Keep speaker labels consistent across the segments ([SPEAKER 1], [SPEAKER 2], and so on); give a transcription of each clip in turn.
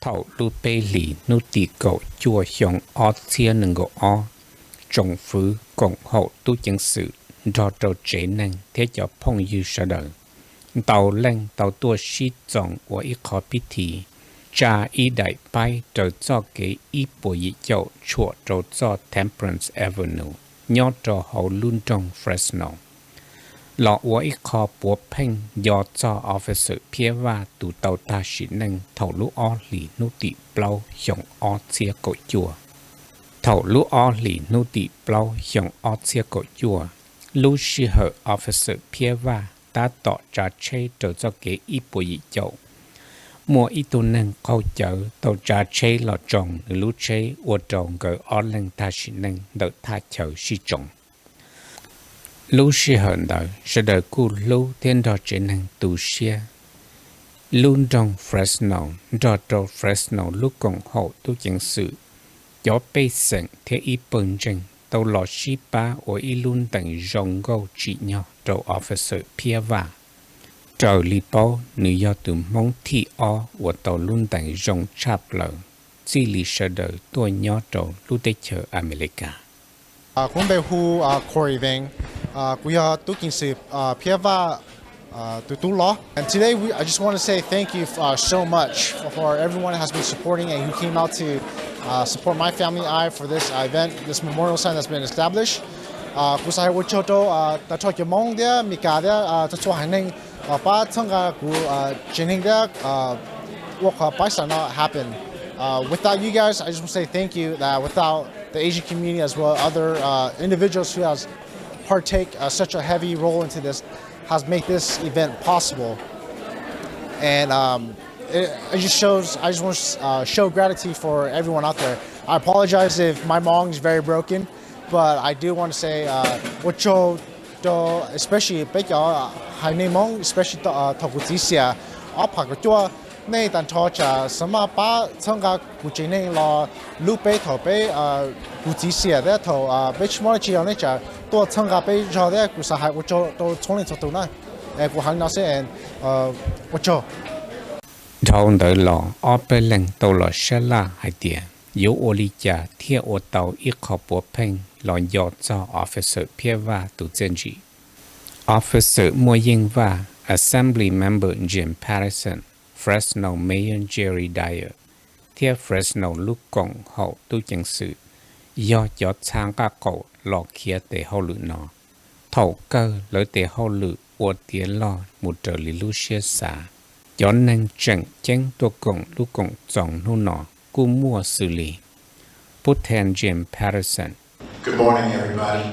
[SPEAKER 1] thầu lưu bê lì nô tì cầu chùa hiong ó chia nâng gỗ ó trồng phứ cộng hộ tu chân sự do trâu chế năng thế cho phong dư sở đời tàu lên tàu tua xí trọng của ý khó bí thị cha ý đại bay trở cho cái ý bộ dị dậu chùa trâu cho Temperance Avenue nhó trò hậu luôn trong Fresno lọ của ý khó bố phênh do cho officer Phiab tụ tàu ta sĩ năng thầu lũ ó lì nô tị blau hiong ó chia cội chùa thầu lũ ó lì nô tị blau hiong ó chia cội chùa lũ sĩ hở officer Phiab ta tỏ trả chế trở cho cái ý bộ dị dậu mua ý tù năng câu chở tàu trả chế lọ trồng lũ chế ua trồng gỡ ó lăng ta sĩ năng đỡ tha chở sĩ trồng lũ sĩ hận đời sẽ đợi cụ lũ thiên đo chế năng tù xia luôn trong Fresno đo trâu Fresno lúc còn hộ tu chân sự gió bê sẵn thế ý bần trình tàu lọ sĩ ba ở ý luôn tầng rộng gâu trị nhỏ trâu officer Phiab trời lý bó nữ do từ mong thị ó của tàu luôn tầng rộng chạp lờ chỉ lý sẽ đợi tôi nhỏ trâu lưu tế chờ America
[SPEAKER 2] Khoom bê hù Corey Vang we are looking to Phiab to law. And today I just want to say thank you so much for everyone that has been supporting and who came out to support my family for this event, this memorial sign that's been established. Kusai Wuchoto, the Tokyo Mong there, Mikada, the Twahaning, Ba Tonga, Jining there, Waka Baisa not happen. Without you guys, I just want to say thank you. That without the Asian community as well, other individuals who has partake such a heavy role into this, has made this event possible. And it just shows, I just want to show gratitude for everyone out there. I apologize if my Hmong is very broken, but I do want to say, especially especially Tokutisia, nay tàn cho cha sama ba changa kuchine la lupe tho pe kutisia da tho be chmo chi ne cha to changa pe jo da ku sa hai wo cho to chong to na e ku hang na se en wo cho
[SPEAKER 1] thâu đợi lò ở bên lăng tàu lò xe la hai tiền yếu ô li cha theo ô tàu ít khó bố phanh lò dọt cho officer Phiab tụ chân gì officer mua yên và assembly member Jim Patterson Fresno Mayor Jerry Dyer theo Fresno lúc cộng hậu tu chân sự do cho sang các cậu lò kia để hậu lự nó thầu cơ lỡ để hậu lự của tiền lo một trở lý lưu xe xả cho nên chẳng chân tu cộng lúc cộng dòng nô nọ cú mua xử lý bút thèn Jim Patterson.
[SPEAKER 3] Good morning, everybody.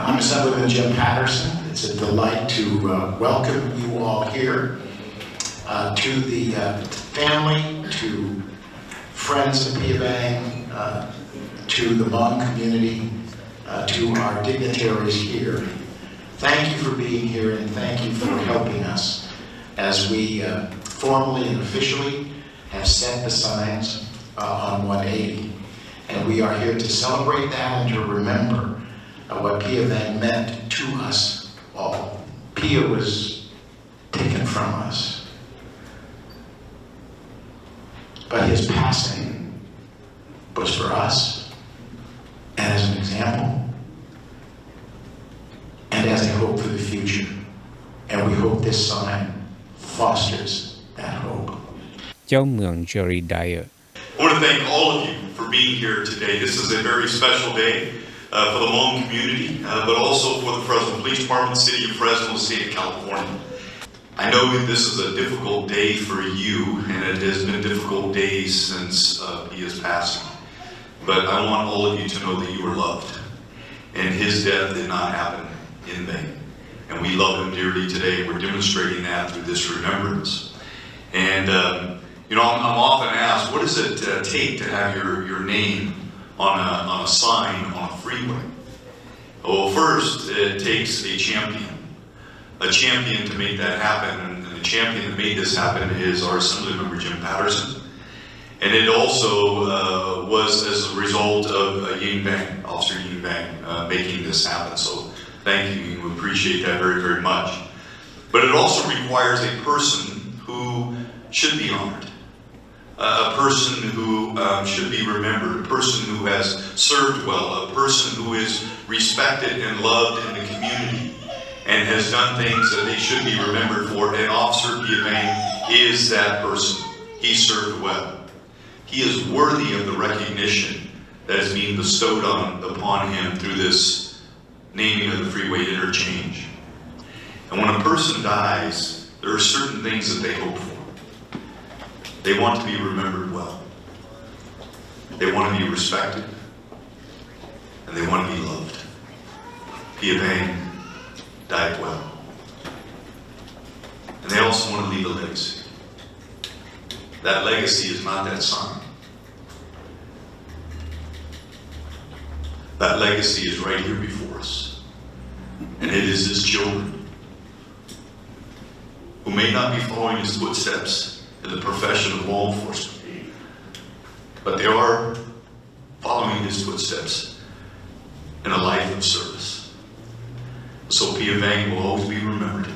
[SPEAKER 3] I'm Assemblyman Jim Patterson. It's a delight to welcome you all here. To the family, to friends of Phiab, to the Hmong community, to our dignitaries here. Thank you for being here and thank you for helping us as we formally and officially have set the signs on 180. And we are here to celebrate that and to remember what Phiab meant to us all. Phiab was taken from us. But his passing was for us, and as an example, and as a hope for the future. And we hope this sign fosters that hope.
[SPEAKER 1] Châu Mường Jerry Dyer.
[SPEAKER 4] I want to thank all of you for being here today. This is a very special day for the Hmong community, but also for the Fresno Police Department, City of Fresno, State of California. I know this is a difficult day for you, and it has been difficult days since Phiab's passing. But I want all of you to know that you are loved, and his death did not happen in vain. And we love him dearly today. We're demonstrating that through this remembrance. And I'm often asked, what does it take to have your name on a sign on a freeway? Well, first, it takes a champion to make that happen, and the champion that made this happen is our Assemblymember Jim Patterson. And it also was as a result of Officer Ying Bang, making this happen. So thank you, we appreciate that very, very much. But it also requires a person who should be honored. a person who should be remembered, a person who has served well, a person who is respected and loved in the community and has done things that they should be remembered for, and Officer Phiab is that person. He served well. He is worthy of the recognition that is being bestowed upon him through this naming of the freeway interchange. And when a person dies, there are certain things that they hope for. They want to be remembered well. They want to be respected. And they want to be loved. Phiab died well. And they also want to leave a legacy. That legacy is not that sign. That legacy is right here before us. And it is his children who may not be following his footsteps in the profession of law enforcement, but they are following his footsteps in a life of service. So Phiab will always be remembered,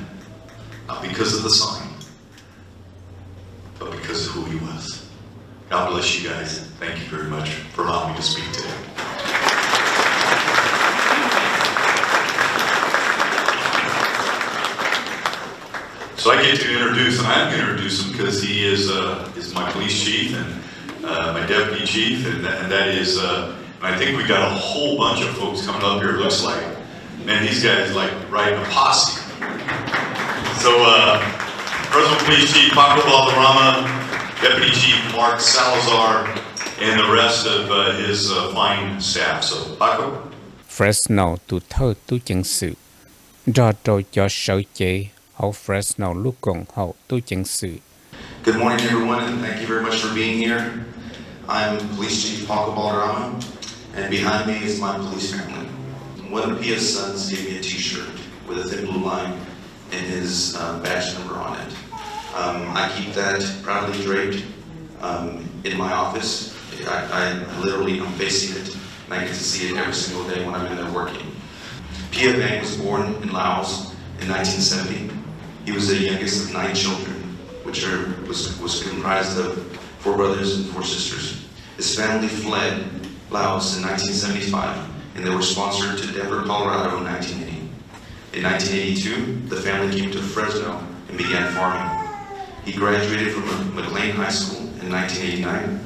[SPEAKER 4] not because of the sign, but because of who he was. God bless you guys. Thank you very much for allowing me to speak today. So I get to introduce, and I'm going to introduce him because he is my police chief and my deputy chief, and that is, and I think we got a whole bunch of folks coming up here, it looks like. Man, these guys like riding a posse. So, President Police Chief Paco Valderrama, Deputy Chief Mark Salazar, and the rest of his fine staff. So, Paco.
[SPEAKER 1] Fresno tu thơ tu chân sự, do trôi cho sở chế, hậu Fresno lúc còn hậu tu chân sự.
[SPEAKER 5] Good morning, everyone, and thank you very much for being here. I'm Police Chief Paco Valderrama, and behind me is my police family. One of Pia's sons gave me a t-shirt with a thin blue line and his badge number on it. I keep that proudly draped in my office. I literally am facing it, and I get to see it every single day when I'm in there working. Phiab was born in Laos in 1970. He was the youngest of 9 children, which was comprised of 4 brothers and 4 sisters. His family fled Laos in 1975, and they were sponsored to Denver, Colorado in 1980. In 1982, the family came to Fresno and began farming. He graduated from McLean High School in 1989.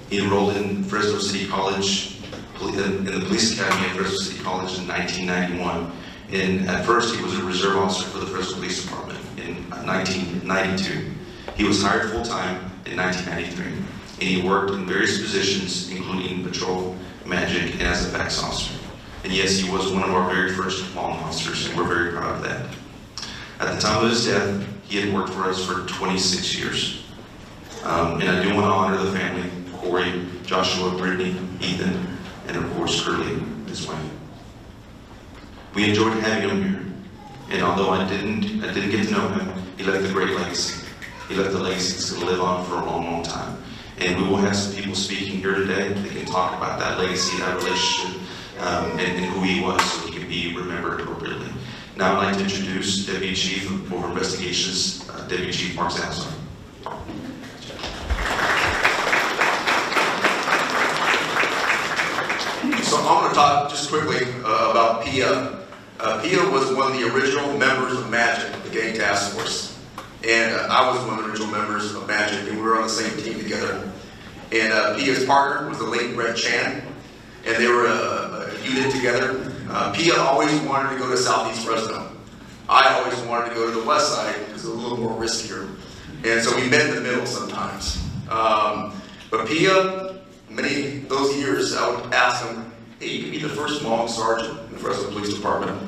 [SPEAKER 5] He enrolled in Fresno City College, in the Police Academy at Fresno City College in 1991. And at first, he was a reserve officer for the Fresno Police Department in 1992. He was hired full-time in 1993, and he worked in various positions, including patrol, magic, and as a FACS officer. And yes, he was one of our very first law officers, and we're very proud of that. At the time of his death, he had worked for us for 26 years. And I do want to honor the family, Corey, Joshua, Brittany, Ethan, and of course, Curly, his wife. We enjoyed having him here. And although I didn't get to know him, he left a great legacy. He left a legacy that's going to live on for a long, long time. And we will have some people speaking here today that can talk about that legacy, that relationship, and who he was, so he can be remembered appropriately. Now I'd like to introduce Deputy Chief of Investigations, Deputy Chief Mark Salazar.
[SPEAKER 6] So I'm going to talk just quickly about Phiab. Phiab was one of the original members of MAGIC, the gang task force. And I was one of the original members of MAGIC, and we were on the same team together. And Phiab's partner was the late Brett Chan, and they were a unit together. Phiab always wanted to go to Southeast Fresno. I always wanted to go to the west side because it was a little more riskier. And so we met in the middle sometimes. But Phiab, many of those years, I would ask him, hey, you could be the first Hmong sergeant in the Fresno Police Department.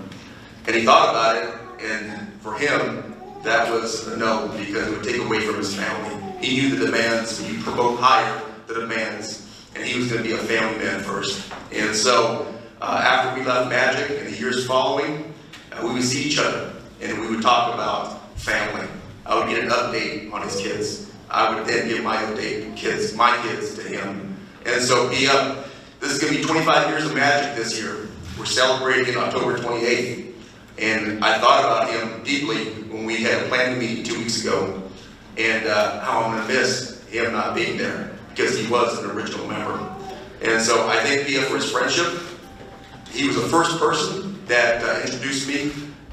[SPEAKER 6] And he thought about it, and for him, that was a no, because it would take away from his family. He knew the demands, he provoked higher the demands, and he was going to be a family man first. And so, after we left MAGIC in the years following, we would see each other, and we would talk about family. I would get an update on his kids. I would then give my update, my kids to him. And so, this is going to be 25 years of MAGIC this year. We're celebrating October 28th. And I thought about him deeply when we had a planning meeting 2 weeks ago, and how I'm going to miss him not being there because he was an original member. And so I thank Pia for his friendship. He was the first person that introduced me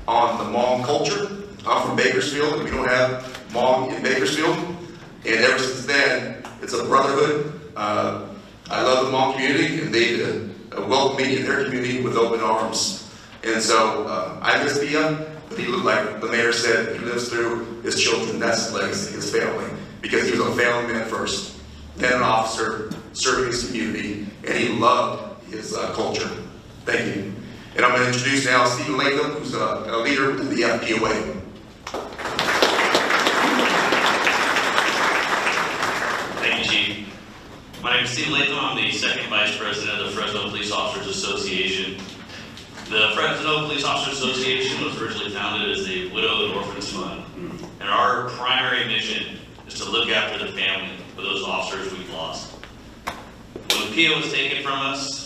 [SPEAKER 6] on the Hmong culture. I'm from Bakersfield, and we don't have Hmong in Bakersfield. And ever since then, it's a brotherhood. I love the Hmong community, and they welcome me in their community with open arms. And so I miss Pia, but he looked like the mayor said, he lives through his children. That's his legacy, his family, because he was a family man first, then an officer serving his community, and he loved his culture. Thank you. And I'm going to introduce now Stephen Latham, who's a leader within the FPOA.
[SPEAKER 7] Thank you, Chief. My name is Stephen Latham. I'm the second vice president of the Fresno Police Officers Association. The Fresno Police Officers Association was originally founded as the Widow and Orphans Fund. And our primary mission is to look after the family of those officers we've lost. When Pia was taken from us,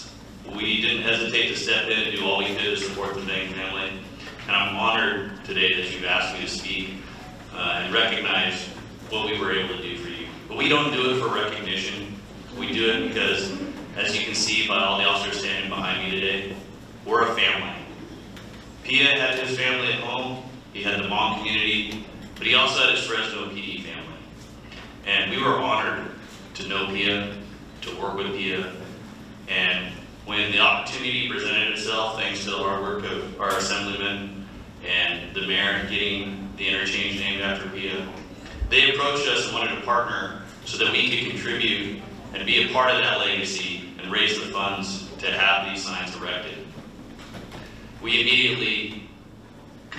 [SPEAKER 7] we didn't hesitate to step in and do all we could to support the Daim family. And I'm honored today that you've asked me to speak and recognize what we were able to do for you. But we don't do it for recognition. We do it because, as you can see by all the officers standing behind me today, we're a family. Pia had his family at home, he had the Hmong community, but he also had his Fresno PD family. And we were honored to know Pia, to work with Pia, and when the opportunity presented itself, thanks to the hard work of our assemblyman and the mayor getting the interchange named after Pia, they approached us and wanted to partner so that we could contribute and be a part of that legacy and raise the funds to have these signs erected. We immediately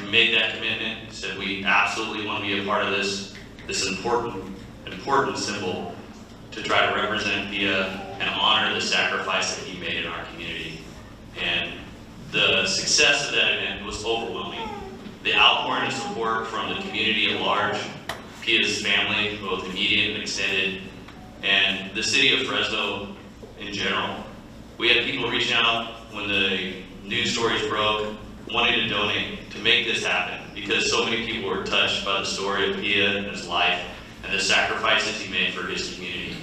[SPEAKER 7] made that commitment, said we absolutely want to be a part of this important symbol to try to represent Pia and honor the sacrifice that he made in our community. And the success of that event was overwhelming. The outpouring of support from the community at large, Pia's family, both immediate and extended, and the city of Fresno in general. We had people reaching out when the news stories broke, wanting to donate to make this happen, because so many people were touched by the story of Pia and his life and the sacrifices he made for his community.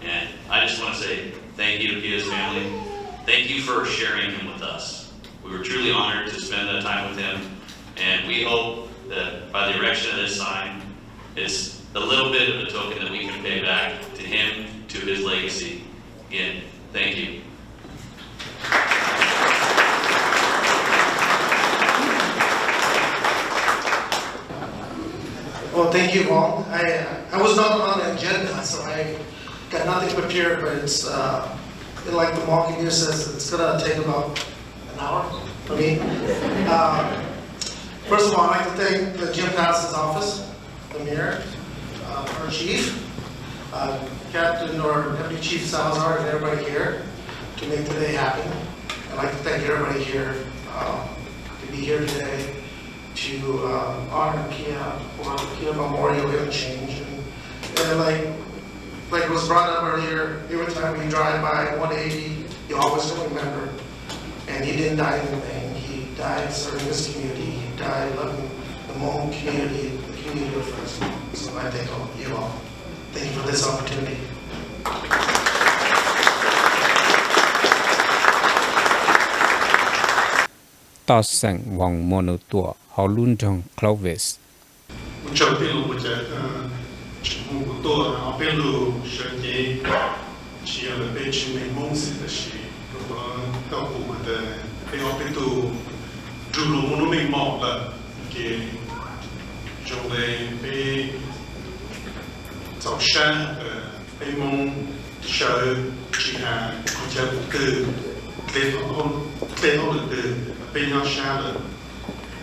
[SPEAKER 7] And I just want to say thank you to Pia's family. Thank you for sharing him with us. We were truly honored to spend that time with him, and we hope that by the erection of this sign, it's a little bit of a token that we can pay back to him, to his legacy. Again, thank you.
[SPEAKER 8] Well, thank you all. I was not on the agenda, so I got nothing prepared, but it's like the marketing says, it's gonna take about an hour for me. First of all, I'd like to thank the Jim Patterson's office, the mayor, our chief, Captain or Deputy Chief Salazar, and everybody here to make today happen. I'd like to thank everybody here to be here today to honor Pia for the Pia Memorial Interchange. And like it was brought up earlier, every time we drive by 180, you always remember. And he didn't die in vain. He died serving his community. He died loving the Hmong community, the community of Fresno. So I thank all you all. Thank you for this opportunity.
[SPEAKER 1] Ta sang wang mono tua Holundong Clovis.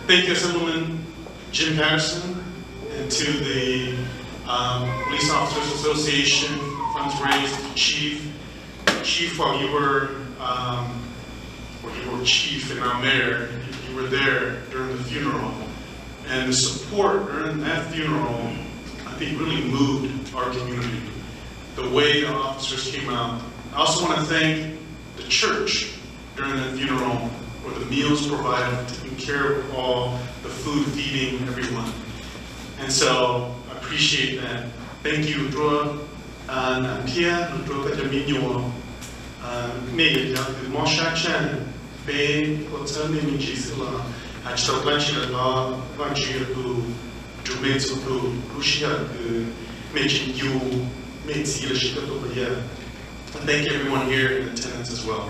[SPEAKER 9] Thank you, Assemblyman Jim Patterson, and to the Police Officers Association, funds raised, Chief, while you were chief and now mayor, you were there during the funeral, and the support during that funeral, I think, really moved our community. The way the officers came out. I also want to thank the church during that funeral, for the meals provided, taking care of all the food, feeding everyone. And so I appreciate that. thank you, Dro, and Pia, Dro, Kajaminyo, Mega, the Mosha Chan, Bay, Hotel Nimi Chisilla, and Stoklanchia, Vanchia, who made so who she had mentioned you, made Seal over here. And thank everyone here in attendance as well.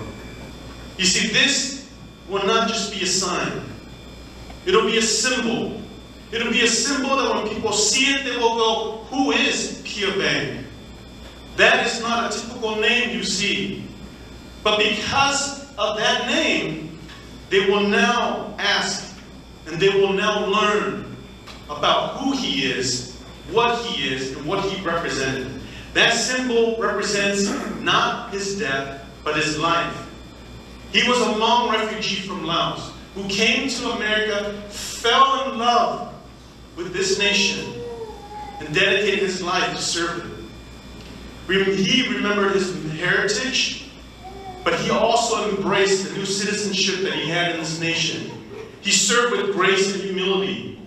[SPEAKER 9] You see, this will not just be a sign. It'll be a symbol. It'll be a symbol that when people see it, they will go, who is Phiab? That is not a typical name you see. But because of that name, they will now ask, and they will now learn about who he is, what he is, and what he represented. That symbol represents not his death, but his life. He was a Hmong refugee from Laos who came to America, fell in love with this nation, and dedicated his life to serve it. He remembered his heritage, but he also embraced the new citizenship that he had in this nation. He served with grace and humility.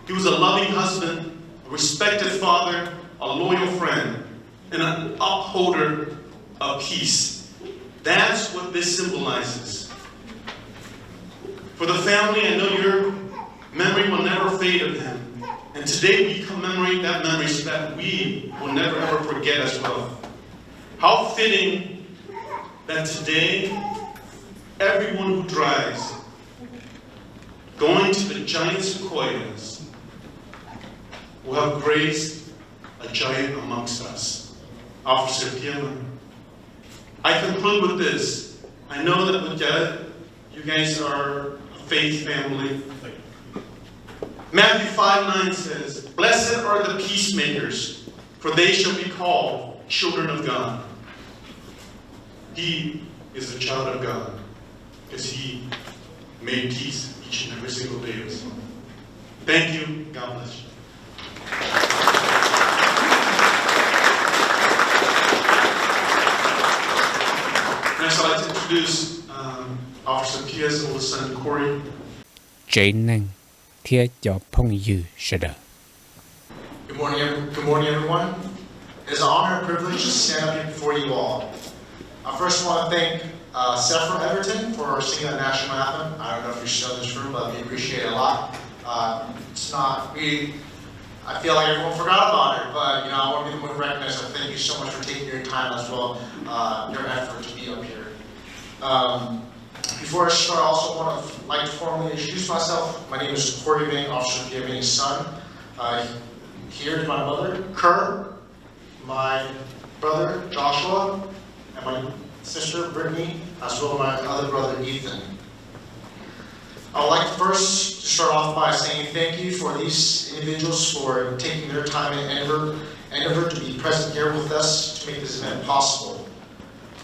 [SPEAKER 9] He was a loving husband, a respected father, a loyal friend, and an upholder of peace. That's what this symbolizes. For the family, I know your memory will never fade of him. And today we commemorate that memory so that we will never ever forget as well. How fitting that today, everyone who drives, going to the giant sequoias, will have graced a giant amongst us. Officer Phiab. I conclude with this. I know that with Dad, you guys are a faith family. Matthew 5:9 says, "Blessed are the peacemakers, for they shall be called children of God." He is a child of God because he made peace each and every single day of his life. Thank you. God bless you. Next, I'd like to introduce Officer Phiab's oldest son, Corey.
[SPEAKER 1] Chế năng thiết cho phong dư sẽ đợi.
[SPEAKER 2] Good morning, everyone. It is an honor and privilege to stand up here before you all. I first want to thank Sephra Everton for singing the national anthem. I don't know if you're still in this room, but we appreciate it a lot. I feel like everyone forgot about it, but I want to be the one to recognize it. Thank you so much for taking your time as well, your effort to be up here. Before I start, I also want to like to formally introduce myself. My name is Corey Bing, Officer Phiab's son. Here is my mother, Kerr, my brother, Joshua, and my sister, Brittany, as well as my other brother, Ethan. I would like to first start off by saying thank you for these individuals for taking their time and endeavor to be present here with us to make this event possible.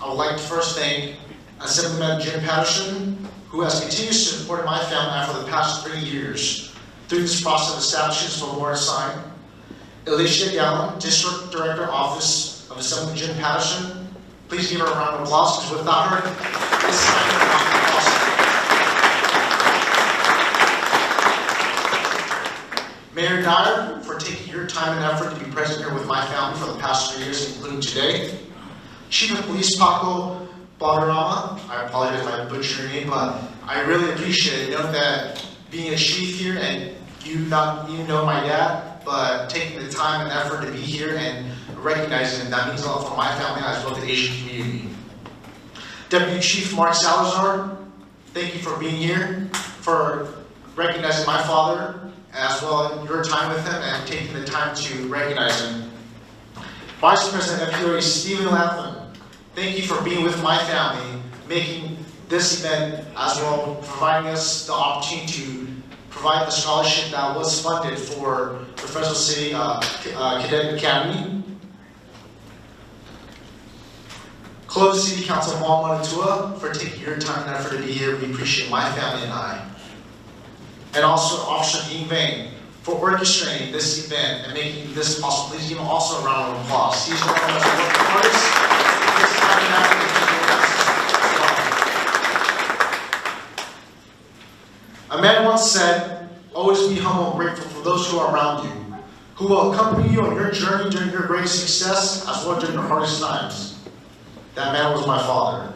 [SPEAKER 2] I would like to first thank Assemblyman Jim Patterson, who has continuously supported my family for the past 3 years through this process of establishing this memorial sign. Alicia Gallen, District Director, Office of Assemblyman Jim Patterson. Please give her a round of applause, because without her, this sign would not be possible. Mayor Dyer, for taking your time and effort to be present here with my family for the past 3 years, including today. Chief of Police Paco Balderrama, I apologize if I butchered your name, but I really appreciate it. Know that being a chief here, and you not even know my dad, but taking the time and effort to be here and recognizing it, that means a lot for my family as well as the Asian community. Deputy Chief Mark Salazar, thank you for being here, for recognizing my father, as well as your time with him and taking the time to recognize him. Vice President of POA Stephen Latham, thank you for being with my family, making this event as well, providing us the opportunity to provide the scholarship that was funded for the Fresno City Cadet Academy. Clovis City Council Mall Manatua, for taking your time and effort to be here. We appreciate my family and I. And also Officer Dean Vane for orchestrating this event and making this possible. Please give him also a round of applause. He's one of the hardest. A man once said, always be humble and grateful for those who are around you.
[SPEAKER 3] who will accompany you on your journey during your greatest success as well during your hardest times. That man was my father.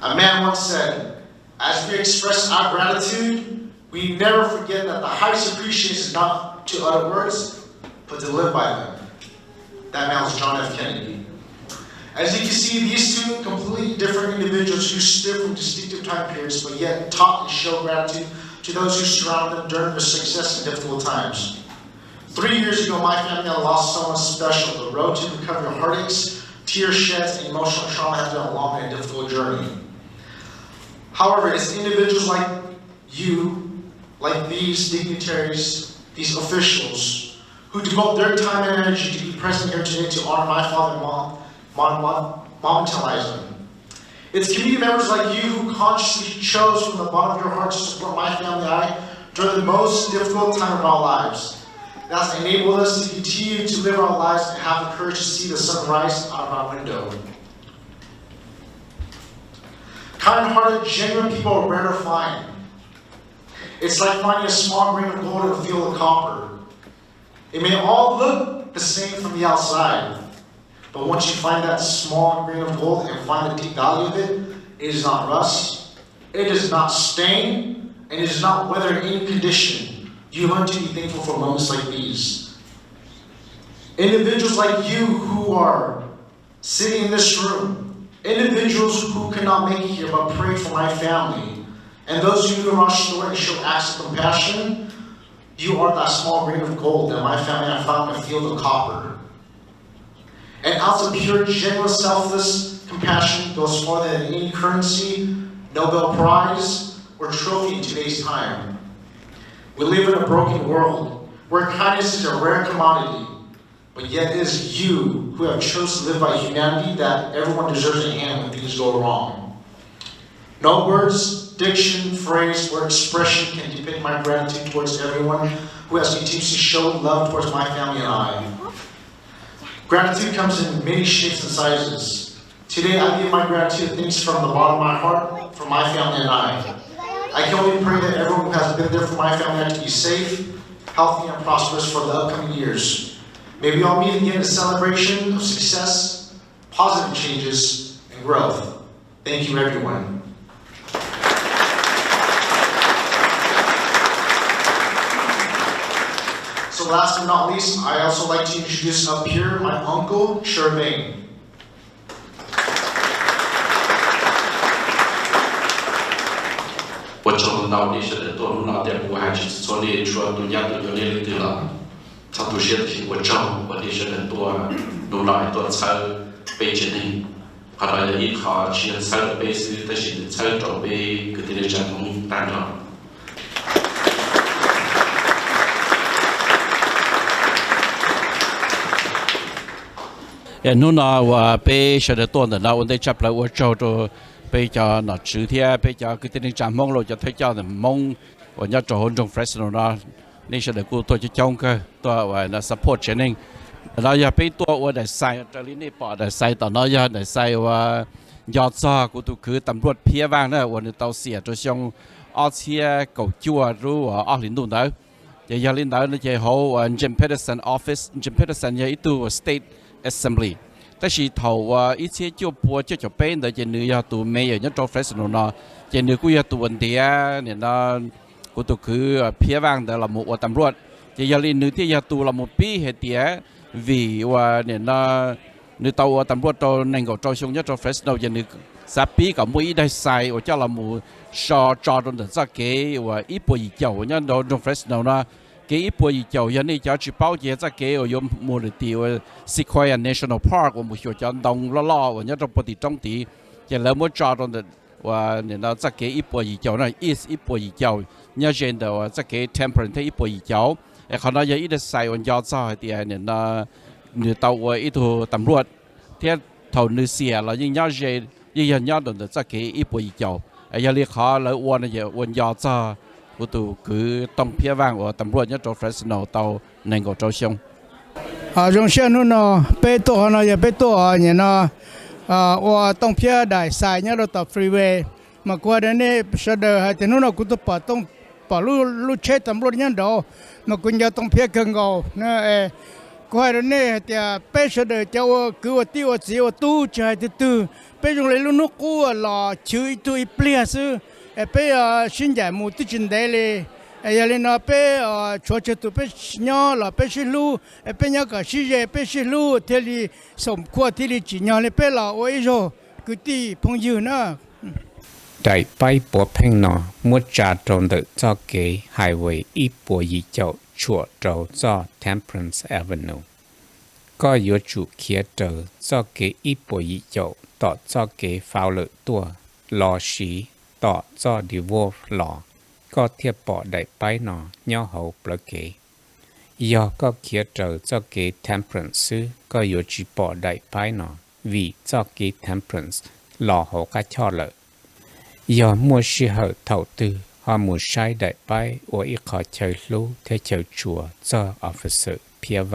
[SPEAKER 3] A man once said, as we express our gratitude, we never forget that the highest appreciation is not to utter words, but to live by them. That man was John F. Kennedy. As you can see, these two completely different individuals who stood from distinctive time periods, but yet taught and showed gratitude to those who surrounded them during their success in difficult times. 3 years ago, my family had lost someone special. The road to recovery of heartaches, tears shed, and emotional trauma has been a long and difficult journey. However, it's individuals like you, like these dignitaries, these officials, who devote their time and energy to be present here today to honor my father and memorialize them. It's community members like you who consciously chose from the bottom of your heart to support my family and I during the most difficult time of our lives. That's enabled us to continue to live our lives and have the courage to see the sun rise out of our window. Kind-hearted, genuine people are rare to find. It's like finding a small grain of gold in a field of copper. It may all look the same from the outside, but once you find that small grain of gold and find the deep value of it, it is not rust, it is not stain, and it is not weathered in any condition. You learn to be thankful for moments like these. Individuals like you who are sitting in this room, individuals who could not make it here but prayed for my family, and those who knew our story and showed acts of compassion, you are that small grain of gold that my family have found in a field of copper. An ounce of pure, genuine, selfless compassion goes farther than any currency, Nobel Prize, or trophy in today's time. We live in a broken world where kindness is a rare commodity, but yet it is you who have chosen to live by humanity that everyone deserves a hand when things go wrong. No words, diction, phrase, or expression can depict my gratitude towards everyone who has continuously showed love towards my family and I. Gratitude comes in many shapes and sizes. Today I give my gratitude and thanks from the bottom of my heart for my family and I. I can only pray that everyone who has been there for my family to be safe, healthy, and prosperous for the upcoming years. May we all meet again in a celebration of success, positive changes, and growth. Thank you, everyone. So last but not least, I also like to introduce up here my uncle, Shervain.
[SPEAKER 10] What children nowadays are doing now, they're going to so they try to get to the little to share what job, what they should do, no lie to tell Beijing. How I eat hard, she has held a base that she did tell to be good in a general standard.
[SPEAKER 11] Nô nào và bây giờ tuần nào vấn đề chấp lại ở châu cho bây giờ nó chữ thế bây giờ cái tình trạng mong rồi cho thấy cho là mong và nhớ cho hôn trong Fresno đó nên sẽ được cô tôi cho trong cơ tôi và nó support cho nên là giờ bây tôi và để sai cho lý này bỏ để sai tao nói giờ để sai và giờ cho cô tôi cứ tầm ruột phía vàng đó và tao xỉa cho xong ở chia cầu chùa rồi ở liên đông đó giờ liên đó nó chỉ hậu Jim Peterson office Jim Peterson giờ itu state Assembly. 但是头一切就播就变的，就你要读没有人做 Fresno 呢，就你กู要读问题啊，你那กู读คือเพียงแต่ละหมู่ตำรวจจะอย่าลืมนึกที่จะตัวละหมู่ปีเหตุเดียวิว่าเนี่ยนะนึกตัวตำรวจตัวหนึ่งก็ตัวชงเนี่ยตัว Fresno จะนึกสัปปีกับมวยได้ใส่ว่าจะละหมู่ชอจอดตรงนั้นสักเก๋ว่าอีปุ่ยเจ้าเนี่ยตัว Fresno นะเกี่ยปุ่ยเจ้ายันนี่จะจุดเป้าเจ้าจะเกี่ยวอยู่มูลนิธิว่า Sequoia National Park ว่ามุ่งชวนดงล้อว่าเนี่ยตรงปฏิจงตีจะแล้วมุ่งจอดตรงนั้นว่าเนี่ยเราจะเกี่ยปุ่ยเจ้านั่น East ปุ่ยเจ้าเนี่ยเจนเดว่าจะเกี่ย Temperance ที่ปุ่ยเจ้าไอ้คนนั้นยังอีเดใส่วันยอดซ่าที่เนี่ยนะเนี่ยตัวอีตัวตำรวจที่เท่านื้อเสียเรายังยอดเจนยังยอดตรงนั้นจะเกี่ยปุ่ยเจ้าไอ้ยังเรียกเขาแล้ววันเนี่ยวันยอดซ่ากูตัวคือต้องเพียงว่างว่าตำรวจเนี่ยตัว Fresno ตัวหนึ่งก็ตัวชง
[SPEAKER 12] ตรงเช่นนู้นเนาะไปตัวเนาะอย่าไปตัวเนี่ยเนาะว่าต้องเพียงได้สายเนี่ยเราต่อฟรีเวย์มากกว่าเดี๋ยวนี้เสด็จแต่นู้นเนาะกูตัวป่าต้องป่าลู่เช็ดตำรวจเนี่ยเดา mà cũng nhớ tông phía gần gầu nè coi đó nè thì bây giờ để cho cứ tiêu chỉ tu chạy từ bây giờ lấy lúc nó cũ là chửi tôi bia sư bây giờ sinh giải một tí chuyện đấyเลยgiờ lên nó bây cho tụi bây nhỏ là bây giờ lu bây giờ cả sinh giải bây giờ lu thì li sống qua thì li chỉ nhỏ lên bây là ôi rồi cứ tí phong dư nữa
[SPEAKER 1] đại bay bộ phèn nọ mua trà trộn được cho cái highway ít bộ gì chậu chùa trầu cho Temperance Avenue có yếu chủ kia trở cho cái ít bộ gì chậuต่อcho cái pháo lợi tua lò xíต่อcho đi vô lò có thiệp bỏ đại bay nọ nhau hậu bờ kế do có kia trở cho cái Temperance có yếu chỉ bỏ đại bay nọ vì cho cái Temperance lò hậu cá cho lợi do mua sĩ hậu thầu tư họ mua sai đại bay ở ít khó chơi lú theo chơi chùa cho officer Phiab